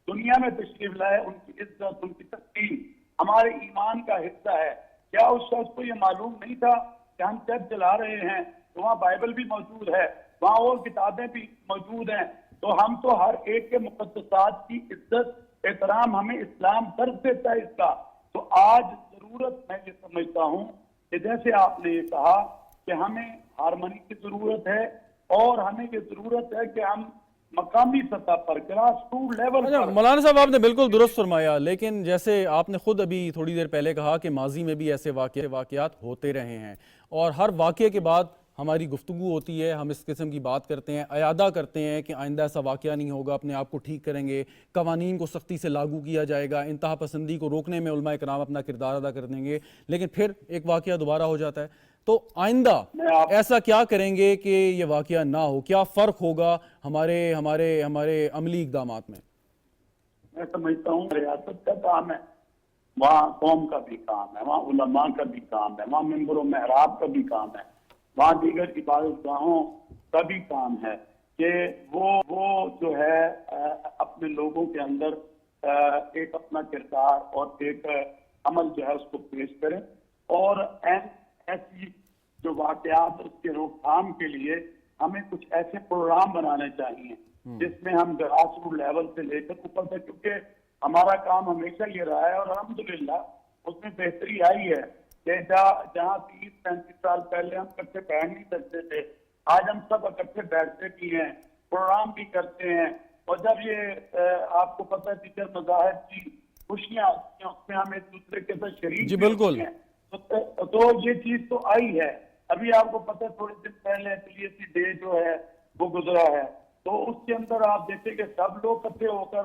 دنیا میں تشریف لائے, ان کی عزت, ان کی تقریم ہمارے ایمان کا حصہ ہے. کیا اس شخص کو یہ معلوم نہیں تھا کہ ہم چرچ چلا رہے ہیں تو وہاں بائبل بھی موجود ہے, وہاں اور کتابیں بھی موجود ہیں, تو ہم تو ہر ایک کے مقدسات کی عزت احترام ہمیں اسلام درج دیتا ہے اس کا. تو آج ضرورت میں یہ سمجھتا ہوں کہ جیسے آپ نے یہ کہا کہ ہمیں ہارمونی کی ضرورت ہے, اور ہمیں یہ ضرورت ہے کہ ہم مقامی سطح پر گراس روٹ لیول پر.
مولانا صاحب آپ نے بالکل درست فرمایا, لیکن جیسے آپ نے خود ابھی تھوڑی دیر پہلے کہا کہ ماضی میں بھی ایسے واقعات ہوتے رہے ہیں, اور ہر واقعے کے بعد ہماری گفتگو ہوتی ہے, ہم اس قسم کی بات کرتے ہیں, اعادہ کرتے ہیں کہ آئندہ ایسا واقعہ نہیں ہوگا, اپنے آپ کو ٹھیک کریں گے, قوانین کو سختی سے لاگو کیا جائے گا, انتہا پسندی کو روکنے میں علماء کرام اپنا کردار ادا کر دیں گے, لیکن پھر ایک واقعہ دوبارہ ہو جاتا ہے. تو آئندہ ایسا کیا کریں گے کہ یہ واقعہ نہ ہو؟ کیا فرق ہوگا ہمارے عملی اقدامات میں؟
میں سمجھتا ہوں ریاست کا کام ہے, وہاں قوم کا بھی کام ہے, وہاں علماء کا بھی کام ہے, وہاں منبر و محراب کا بھی کام ہے, وہاں دیگر عبادت گاہوں کا بھی کام ہے کہ وہ جو ہے اپنے لوگوں کے اندر ایک اپنا کردار اور ایک عمل جو ہے اس کو پیش کریں, اور ایسی جو واقعات اس کے روک تھام کے لیے ہمیں کچھ ایسے پروگرام بنانے چاہیے جس میں ہم گراس روٹ لیول سے لے کر اوپر تک, کیونکہ ہمارا کام ہمیشہ یہ رہا ہے اور الحمدللہ اس میں بہتری آئی ہے کہ جہاں 30-35 سال پہلے ہم اکٹھے بیٹھ نہیں سکتے تھے, آج ہم سب اکٹھے بیٹھتے بھی ہیں, پروگرام بھی کرتے ہیں, اور جب یہ آپ کو پتہ ہے دیگر مذاہب کی خوشیاں ہوتی ہیں اس میں ہم ایک دوسرے کے ساتھ شریک بھی ہوتے ہیں, تو یہ چیز تو آئی ہے. ابھی آپ کو پتہ ہے تھوڑے دن پہلے ایپلیسی ڈے جو ہے وہ گزرا ہے, تو اس کے اندر آپ دیکھیں کہ سب لوگ اکٹھے ہو کر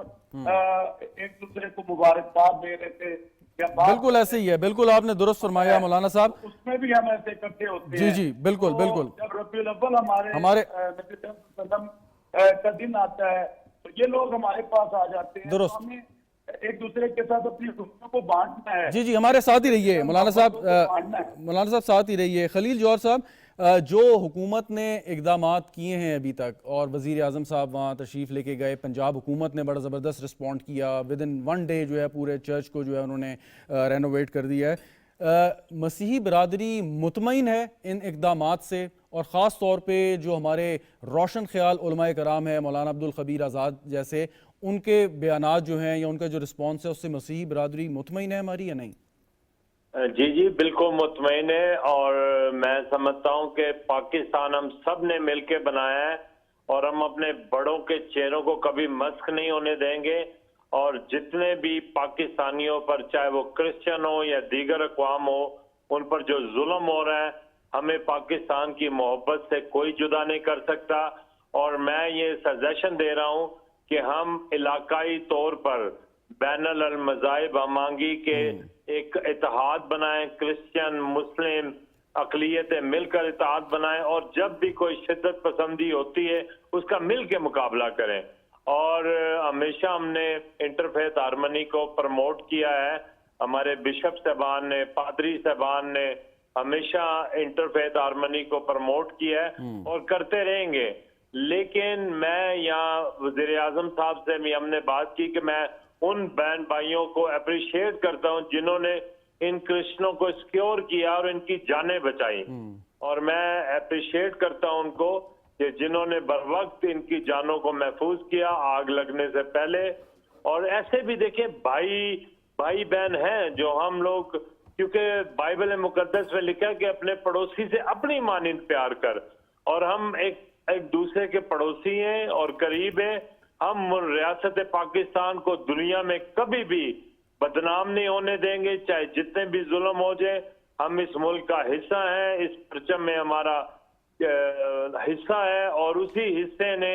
ایک دوسرے کو مبارکباد دے رہے تھے.
بالکل ایسے ہی ہے, بالکل آپ نے درست فرمایا مولانا صاحب,
اس میں بھی ہم ایسے اکٹھے ہوتے ہیں.
جی بالکل بالکل.
جب ربیع الاول ہمارے نبی صلی اللہ علیہ وسلم کا دن آتا ہے تو یہ لوگ ہمارے پاس آ جاتے ہیں,
درست,
ہمیں ایک دوسرے کے ساتھ اپنی خوشیوں کو بانٹنا ہے.
جی ہمارے ساتھ ہی رہیے مولانا صاحب ساتھ ہی رہیے. خلیل جوہر صاحب, جو حکومت نے اقدامات کیے ہیں ابھی تک, اور وزیر اعظم صاحب وہاں تشریف لے کے گئے, پنجاب حکومت نے بڑا زبردست رسپونڈ کیا, ودن 1 ڈے جو ہے پورے چرچ کو جو ہے انہوں نے رینوویٹ کر دیا ہے. مسیحی برادری مطمئن ہے ان اقدامات سے, اور خاص طور پہ جو ہمارے روشن خیال علماء کرام ہیں مولانا عبدالخبیر آزاد جیسے، ان کے بیانات جو ہیں یا ان کا جو رسپانس ہے اس سے مسیحی برادری مطمئن ہے ہماری یا نہیں؟
جی جی بالکل مطمئن ہے، اور میں سمجھتا ہوں کہ پاکستان ہم سب نے مل کے بنایا ہے، اور ہم اپنے بڑوں کے چہروں کو کبھی مسخ نہیں ہونے دیں گے، اور جتنے بھی پاکستانیوں پر چاہے وہ کرسچن ہو یا دیگر اقوام ہو ان پر جو ظلم ہو رہا ہے، ہمیں پاکستان کی محبت سے کوئی جدا نہیں کر سکتا۔ اور میں یہ سجیشن دے رہا ہوں کہ ہم علاقائی طور پر بین المذاہب ہمانگی کے ایک اتحاد بنائیں، کرسچن مسلم اقلیتیں مل کر اتحاد بنائیں، اور جب بھی کوئی شدت پسندی ہوتی ہے اس کا مل کے مقابلہ کریں۔ اور ہمیشہ ہم نے انٹرفیتھ ہارمنی کو پروموٹ کیا ہے، ہمارے بشپ صاحبان نے، پادری صاحبان نے ہمیشہ انٹرفیتھ ہارمنی کو پروموٹ کیا ہے اور کرتے رہیں گے۔ لیکن میں یہاں وزیر اعظم صاحب سے بھی ہم نے بات کی کہ میں ان بہن بھائیوں کو اپریشیٹ کرتا ہوں جنہوں نے ان کرسچنوں کو سیکیور کیا اور ان کی جانیں بچائی، اور میں اپریشیٹ کرتا ہوں ان کو کہ جنہوں نے بر وقت ان کی جانوں کو محفوظ کیا آگ لگنے سے پہلے۔ اور ایسے بھی دیکھیں بھائی بہن ہیں جو ہم لوگ، کیونکہ بائبل مقدس میں لکھا ہے کہ اپنے پڑوسی سے اپنی مانند پیار کر، اور ہم ایک دوسرے کے پڑوسی ہیں اور قریب ہیں۔ ہم ریاست پاکستان کو دنیا میں کبھی بھی بدنام نہیں ہونے دیں گے، چاہے جتنے بھی ظلم ہو جائے۔ ہم اس ملک کا حصہ ہیں، اس پرچم میں ہمارا حصہ ہے، اور اسی حصے نے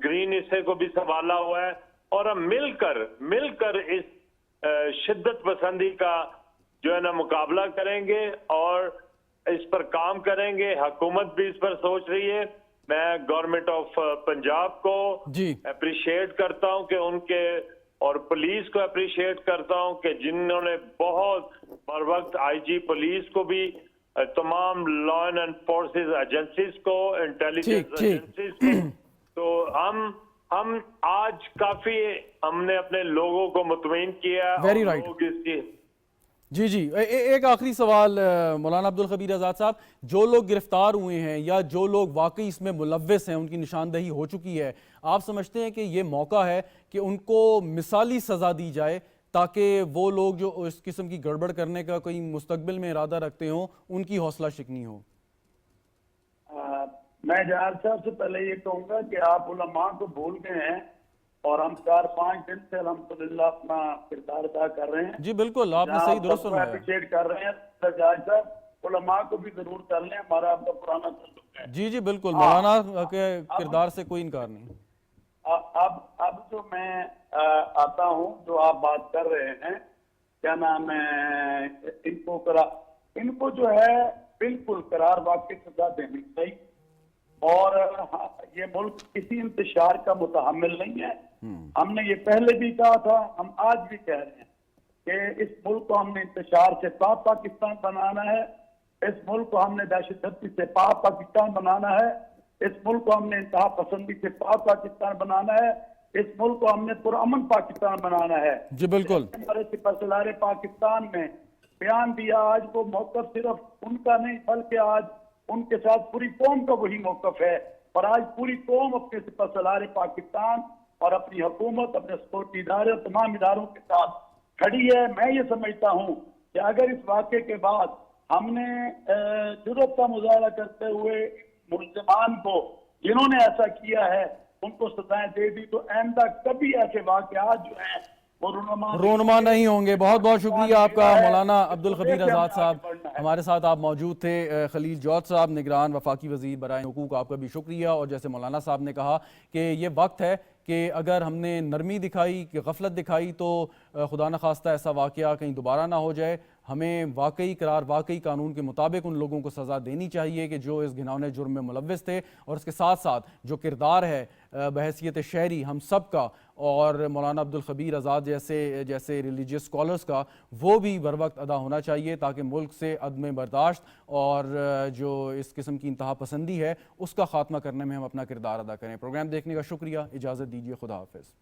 گرین حصے کو بھی سنبھالا ہوا ہے، اور ہم مل کر اس شدت پسندی کا جو ہے نا مقابلہ کریں گے اور اس پر کام کریں گے۔ حکومت بھی اس پر سوچ رہی ہے۔ میں گورنمنٹ آف پنجاب کو اپریشیٹ کرتا ہوں کہ ان کے، اور پولیس کو اپریشیٹ کرتا ہوں کہ جنہوں نے بہت بر وقت آئی جی پولیس کو بھی، تمام لا اینڈ فورسز ایجنسیز کو، انٹیلیجنس ایجنسیز کو، تو ہم آج کافی ہم نے اپنے لوگوں کو مطمئن کیا۔
Very right.
لوگ اس کی
جی ایک آخری سوال مولانا عبدالخبیر آزاد صاحب، جو لوگ گرفتار ہوئے ہیں یا جو لوگ واقعی اس میں ملوث ہیں، ان کی نشاندہی ہو چکی ہے، آپ سمجھتے ہیں کہ یہ موقع ہے کہ ان کو مثالی سزا دی جائے تاکہ وہ لوگ جو اس قسم کی گڑبڑ کرنے کا کوئی مستقبل میں ارادہ رکھتے ہوں ان کی حوصلہ شکنی ہو؟
میں جہاں صاحب سے پہلے یہ کہوں گا کہ آپ علماء کو بھول گئے ہیں، اور ہم 4-5 دن سے الحمدللہ اپنا کردار ادا کر رہے ہیں۔
جی بالکل، آپ نے صحیح درست فرمایا۔
اپریشیٹ کر رہے ہیں جاج صاحب، علماء کو بھی ضرور کر لیں، ہمارا آپ کا پرانا تعلق ہے۔
جی بالکل، مولانا کے کردار سے کوئی انکار نہیں۔
اب جو میں آتا ہوں، جو آپ بات کر رہے ہیں، کیا نام ہے، ان کو جو ہے بالکل قرار واقعی سزا دینی چاہیے، اور یہ ملک کسی انتشار کا متحمل نہیں ہے۔ ہم نے یہ پہلے بھی کہا تھا، ہم آج بھی کہہ رہے ہیں کہ اس ملک کو ہم نے انتشار سے پاک پاکستان بنانا ہے، اس ملک کو ہم نے دہشت گردی سے پاک پاکستان بنانا ہے، اس ملک کو ہم نے انتہا پسندی سے پاک پاکستان بنانا ہے، اس ملک کو ہم نے پرامن پاکستان بنانا ہے۔
جی بالکل،
ہمارے سپہ سالار پاکستان میں بیان دیا، آج وہ موقف صرف ان کا نہیں بلکہ آج ان کے ساتھ پوری قوم کا وہی موقف ہے، اور آج پوری قوم اپنے سپہ سالار پاکستان اور اپنی حکومت، اپنے سپورٹی ادارے اور تمام اداروں کے ساتھ کھڑی ہے۔ میں یہ سمجھتا ہوں کہ اگر اس واقعے کے بعد ہم نے جرأت کا مظاہرہ کرتے ہوئے ملزمان کو، جنہوں نے ایسا کیا ہے، ان کو سزائیں دے دی، تو آئندہ کبھی ایسے واقعات جو ہیں وہ
رونما نہیں ہوں گے۔ بہت بہت شکریہ آپ کا مولانا عبدالخبیر آزاد صاحب، ہمارے ساتھ آپ موجود تھے۔ خلیل جوہد صاحب، نگران وفاقی وزیر برائے حقوق، آپ کا بھی شکریہ۔ اور جیسے مولانا صاحب نے کہا کہ یہ وقت ہے کہ اگر ہم نے نرمی دکھائی، کہ غفلت دکھائی، تو خدا نخواستہ ایسا واقعہ کہیں دوبارہ نہ ہو جائے۔ ہمیں واقعی قانون کے مطابق ان لوگوں کو سزا دینی چاہیے کہ جو اس گھناؤنے جرم میں ملوث تھے، اور اس کے ساتھ ساتھ جو کردار ہے بحیثیت شہری ہم سب کا، اور مولانا عبدالخبیر آزاد جیسے ریلیجیس اسکالرس کا، وہ بھی بر وقت ادا ہونا چاہیے تاکہ ملک سے عدم برداشت اور جو اس قسم کی انتہا پسندی ہے اس کا خاتمہ کرنے میں ہم اپنا کردار ادا کریں۔ پروگرام دیکھنے کا شکریہ، اجازت دیجیے، خدا حافظ۔